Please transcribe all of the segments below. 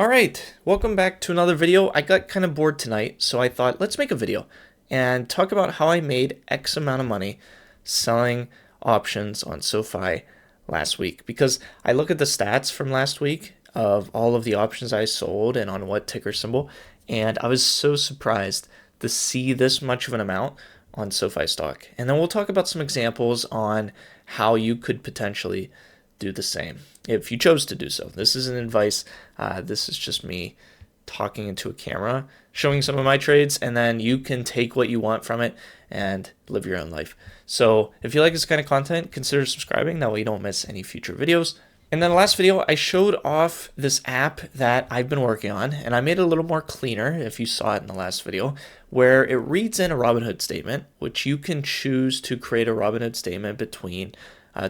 All right, welcome back to another video. I got kind of bored tonight, so I thought let's make a video and talk about how I made X amount of money selling options on SoFi last week. Because I look at the stats from last week of all of the options I sold and on what ticker symbol, and I was so surprised to see this much of an amount on SoFi stock. And then we'll talk about some examples on how you could potentially do the same if you chose to do so. This isn't advice. This is just me talking into a camera, showing some of my trades, and then you can take what you want from it and live your own life. So if you like this kind of content, consider subscribing. That way you don't miss any future videos. And then the last video, I showed off this app that I've been working on, and I made it a little more cleaner if you saw it in the last video, where it reads in a Robinhood statement, which you can choose to create a Robinhood statement between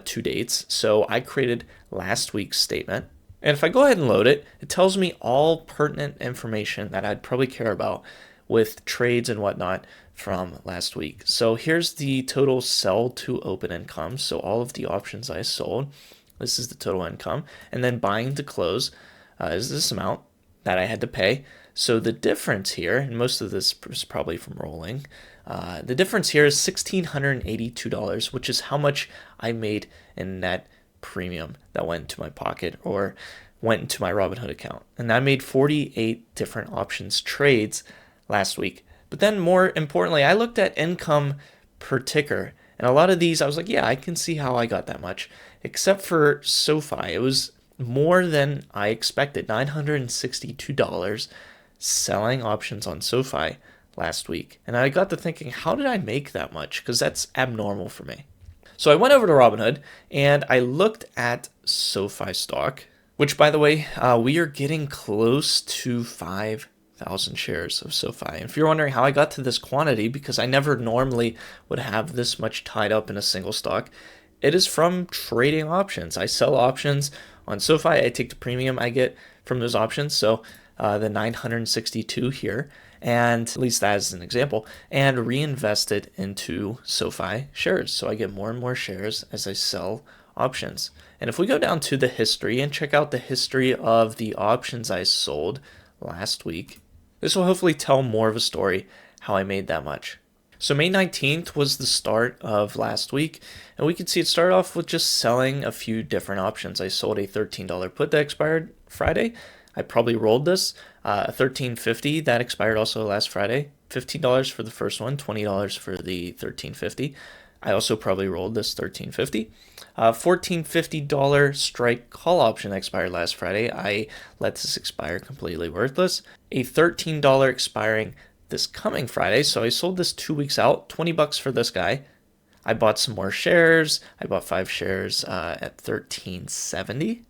two dates. So I created last week's statement. And if I go ahead and load it, it tells me all pertinent information that I'd probably care about with trades and whatnot from last week. So here's the total sell to open income. So all of the options I sold, this is the total income. And then buying to close is this amount that I had to pay. So the difference here, and most of this is probably from rolling, the difference here is $1,682, which is how much I made in net premium that went into my pocket or went into my Robinhood account. And I made 48 different options trades last week. But then more importantly, I looked at income per ticker. And a lot of these, I was like, yeah, I can see how I got that much. Except for SoFi, it was more than I expected, $962 selling options on SoFi last week. And I got to thinking, how did I make that much? Because that's abnormal for me. So I went over to Robinhood and I looked at SoFi stock, which, by the way, we are getting close to 5,000 shares of SoFi. And if you're wondering how I got to this quantity, because I never normally would have this much tied up in a single stock, it is from trading options. I sell options on SoFi. I take the premium I get from those options. So the 962 here, and at least that is an example, and reinvest it into SoFi shares. So I get more and more shares as I sell options. And if we go down to the history and check out the history of the options I sold last week, this will hopefully tell more of a story how I made that much. So May 19th was the start of last week, and we can see it started off with just selling a few different options. I sold a $13 put that expired Friday. I probably rolled this, a $13.50 that expired also last Friday, $15 for the first one, $20 for the $13.50. I also probably rolled this $13.50. $14.50 strike call option that expired last Friday. I let this expire, completely worthless. A $13 expiring this coming Friday, so I sold this 2 weeks out, $20 for this guy. I bought some more shares. I bought 5 shares at $13.70,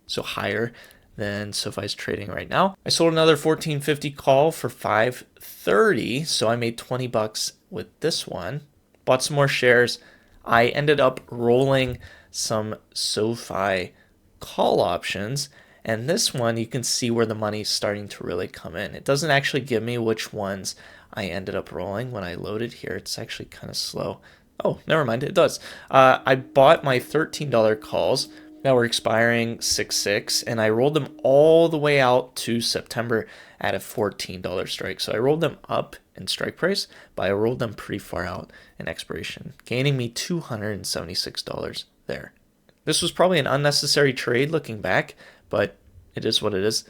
so higher than SoFi's trading right now. I sold another $14.50 call for $5.30, so I made $20 with this one. Bought some more shares. I ended up rolling some SoFi call options, and this one you can see where the money's starting to really come in. It doesn't actually give me which ones I ended up rolling when I loaded here. It's actually kind of slow. Oh, never mind, it does. I bought my $13 calls that were expiring 6/6, and I rolled them all the way out to September at a $14 strike. So I rolled them up in strike price, but I rolled them pretty far out in expiration, gaining me $276 there. This was probably an unnecessary trade looking back, but it is what it is.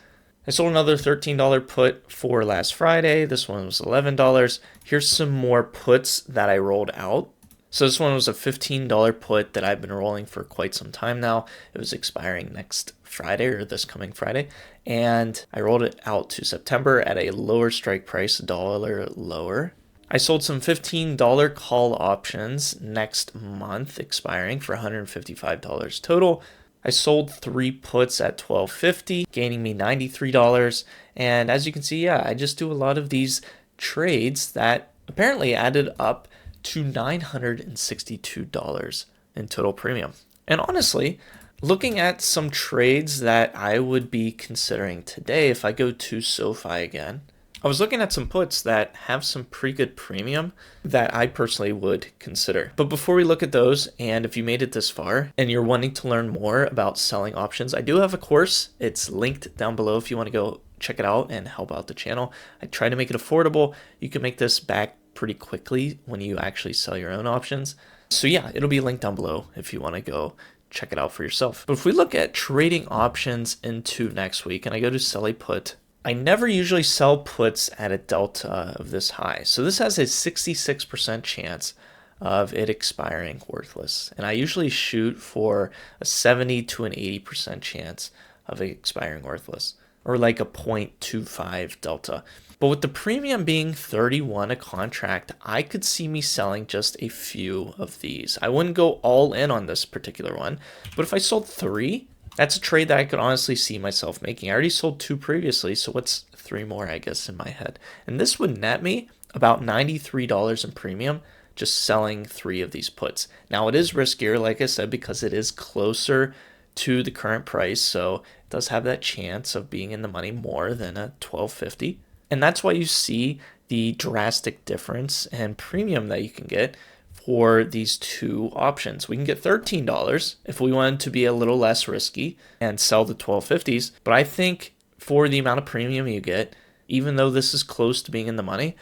I sold another $13 put for last Friday. This one was $11. Here's some more puts that I rolled out. So this one was a $15 put that I've been rolling for quite some time now. It was expiring next Friday, or this coming Friday, and I rolled it out to September at a lower strike price, $1 lower. I sold some $15 call options next month, expiring for $155 total. I sold 3 puts at $12.50, gaining me $93. And as you can see, yeah, I just do a lot of these trades that apparently added up to $962 in total premium. And honestly, looking at some trades that I would be considering today, if I go to SoFi again, I was looking at some puts that have some pretty good premium that I personally would consider. But before we look at those, and if you made it this far and you're wanting to learn more about selling options, I do have a course. It's linked down below if you want to go check it out and help out the channel. I try to make it affordable. You can make this back pretty quickly when you actually sell your own options. So yeah, it'll be linked down below if you want to go check it out for yourself. But if we look at trading options into next week and I go to sell a put, I never usually sell puts at a delta of this high. So this has a 66% chance of it expiring worthless. And I usually shoot for a 70 to an 80% chance of it expiring worthless, or like a 0.25 delta. But with the premium being 31 a contract, I could see me selling just a few of these. I wouldn't go all in on this particular one, but if I sold 3, that's a trade that I could honestly see myself making. I already sold 2 previously, so what's 3 more, I guess, in my head? And this would net me about $93 in premium just selling 3 of these puts. Now, it is riskier, like I said, because it is closer to the current price, so it does have that chance of being in the money more than a 1250. And that's why you see the drastic difference in premium that you can get for these 2 options. We can get $13 if we wanted to be a little less risky and sell the 1250s. But I think for the amount of premium you get, even though this is close to being in the money,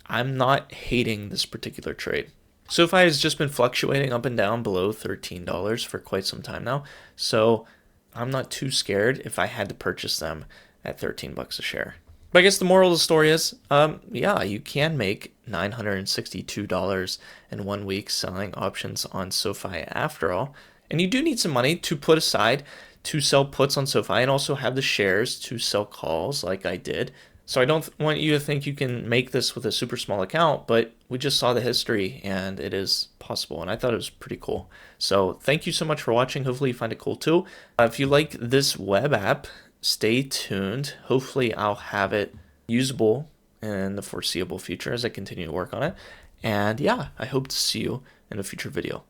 I'm not hating this particular trade. SoFi has just been fluctuating up and down below $13 for quite some time now. So I'm not too scared if I had to purchase them at 13 bucks a share. But I guess the moral of the story is, yeah, you can make $962 in 1 week selling options on SoFi after all. And you do need some money to put aside to sell puts on SoFi and also have the shares to sell calls like I did. So I don't want you to think you can make this with a super small account, but we just saw the history and it is possible. And I thought it was pretty cool. So thank you so much for watching. Hopefully you find it cool too. If you like this web app, stay tuned. Hopefully I'll have it usable in the foreseeable future as I continue to work on it. And yeah, I hope to see you in a future video.